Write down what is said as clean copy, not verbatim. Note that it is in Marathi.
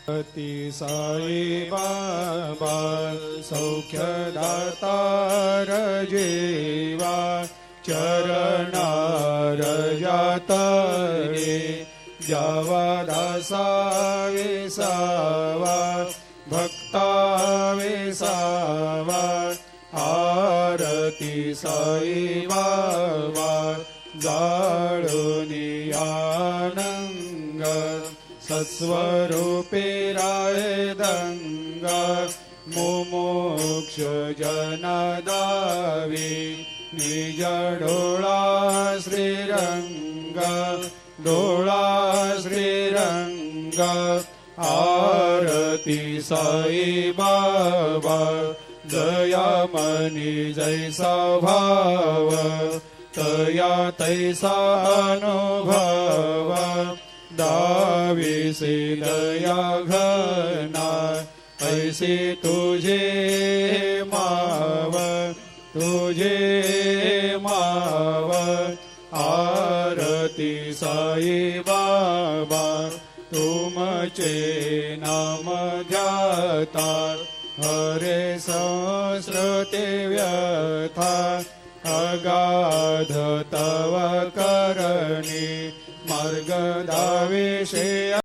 अति साई बाबा सौख्यदातार जेवा चरणार जातरे जावा दासा विसावा भक्ता विसावा आरती साई बाबा जाळुनी आनंग सत्स्वरूपे राय दंग मुमुक्ष जनदावी निज डोळा श्रीरंग डोळा श्रीरंग आरती साई बाबा जया मनी जैसा भाव तया तैसा अनुभव दाविसे दया घना ऐसे तुझे माव आरती साई बाबा तुमचे नाम ध्याता हरे संस्कृते व्यथा अगाध तव करणी मार्ग दाविषे